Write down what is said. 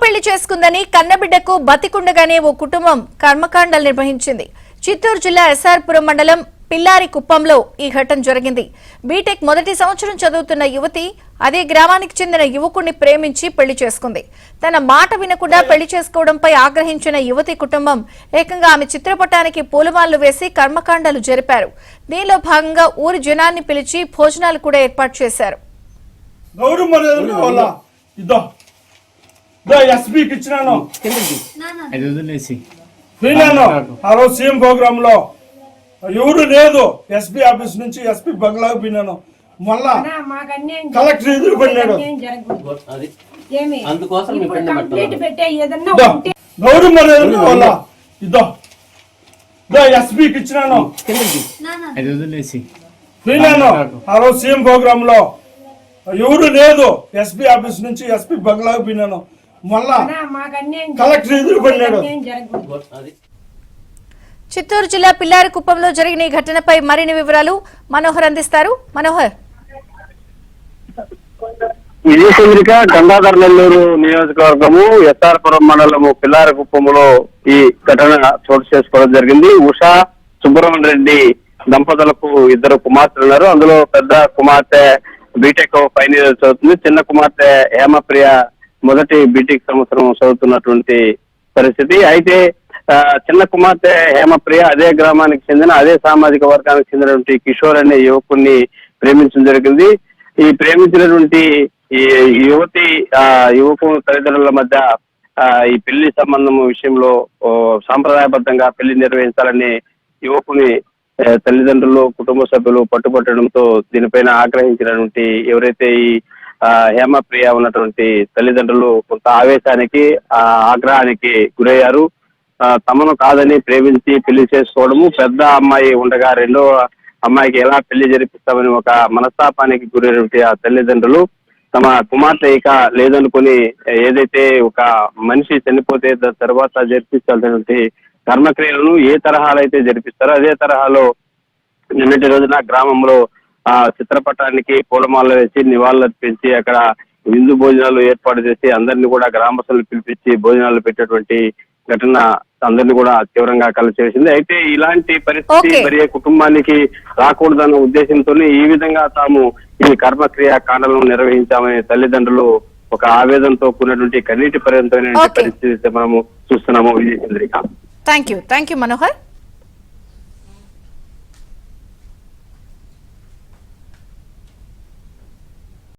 పెళ్లి చేసుకుందని కన్నబిడ్డకు బతికుండగానే ఓ కుటుంబం కర్మకాండలు నిర్వహించింది. చిత్తూరు జిల్లా ఎస్ఆర్పురం మండలం పిల్లారి కుప్పంలో ఈ ఘటన జరిగింది. బీటెక్ మొదటి సంవత్సరం చదువుతున్న యువతి అదే గ్రామానికి చెందిన యువకుడిని ప్రేమించి పెళ్లి చేసుకుంది. తన మాట వినకుండా పెళ్లి చేసుకోవడంపై ఆగ్రహించిన యువతి కుటుంబం ఏకంగా ఆమె చిత్రపటానికి పూలమాలలు వేసి కర్మకాండలు జరిపారు. దీనిలో భాగంగా ఊరి జనాన్ని పిలిచి భోజనాలు కూడా ఏర్పాటు చేశారు. సీఎం ప్రోగ్రామ్ లో ఎవరు లేదు, ఎస్పీ ఆఫీస్ నుంచి ఎస్పీ బంగ్లాకు పోయినాను. మళ్ళా కలెక్టర్ ఎదురుపడినాడు. గౌరవ మర్యాద వల్ల ఇద్దో ఎస్పీకి ఇచ్చినాను. పోయినాను ఆ రోజు సీఎం ప్రోగ్రామ్ లో ఎవరు లేదు, ఎస్పీ ఆఫీస్ నుంచి ఎస్పీ బంగ్లాకు పోయినాను. మళ్ళా కలెక్టర్ ఎదురుపడినాడు. చిత్తూరు జిల్లా పిల్లారి కుప్పంలో జరిగిన ఈ ఘటనపై మరిన్ని వివరాలు మనోహర్ అందిస్తారు. మనోహర్, విజయచంద్రిక గంగాధర నెల్లూరు నియోజకవర్గము ఎస్ఆర్పురం మండలము పిల్లారి కుప్పంలో ఈ ఘటన చోటు చేసుకోవడం జరిగింది. ఉషా సుబ్రహ్మణ్య రెడ్డి దంపతులకు ఇద్దరు కుమార్తెలు ఉన్నారు. అందులో పెద్ద కుమార్తె బీటెక్ ఫైనల్ ఇయర్ చదువుతుంది. చిన్న కుమార్తె హేమప్రియ మొదటి బీటెక్ సంవత్సరం చదువుతున్నటువంటి పరిస్థితి. అయితే చిన్న కుమార్తె హేమప్రియ అదే గ్రామానికి చెందిన అదే సామాజిక వర్గానికి చెందినటువంటి కిషోర్ అనే యువకుడిని ప్రేమించడం జరిగింది. ఈ ప్రేమించినటువంటి ఈ యువతి యువకు తల్లిదండ్రుల మధ్య ఈ పెళ్లి సంబంధం విషయంలో సాంప్రదాయబద్ధంగా పెళ్లి నిర్వహించాలని యువకుని తల్లిదండ్రులు కుటుంబ సభ్యులు పట్టుబట్టడంతో దీనిపైన ఆగ్రహించినటువంటి ఎవరైతే ఈ హేమప్రియ ఉన్నటువంటి తల్లిదండ్రులు కొంత ఆవేశానికి ఆగ్రహానికి గురయ్యారు. తమను కాదని ప్రేమించి పెళ్లి చేసుకోవడము, పెద్ద అమ్మాయి ఉండగా రెండో అమ్మాయికి ఎలా పెళ్లి జరిపిస్తామని ఒక మనస్తాపానికి గురైనటువంటి ఆ తల్లిదండ్రులు తమ కుమార్తె ఇక లేదనుకుని ఏదైతే ఒక మనిషి చనిపోతే తర్వాత జరిపించాల్సినటువంటి కర్మక్రియలను ఏ తరహాలో అయితే జరిపిస్తారో అదే తరహాలో నిన్నటి రోజున గ్రామంలో చిత్రపటానికి పూలమాలలు వేసి నివాళులర్పించి అక్కడ విందు భోజనాలు ఏర్పాటు చేసి అందరినీ కూడా గ్రామస్తులు పిలిపించి భోజనాలు పెట్టేటువంటి ఘటన అందరినీ కూడా తీవ్రంగా కలిసివేసింది. అయితే ఇలాంటి పరిస్థితి మరి కుటుంబానికి రాకూడదన్న ఉద్దేశంతో ఈ విధంగా తాము ఈ కర్మక్రియ కాండలను నిర్వహించామని తల్లిదండ్రులు ఒక ఆవేదనతో కూడినటువంటి కన్నీటి పర్యంతమైన పరిస్థితి మనము చూస్తున్నాము. విజయచంద్రిక. Thank you Manohar.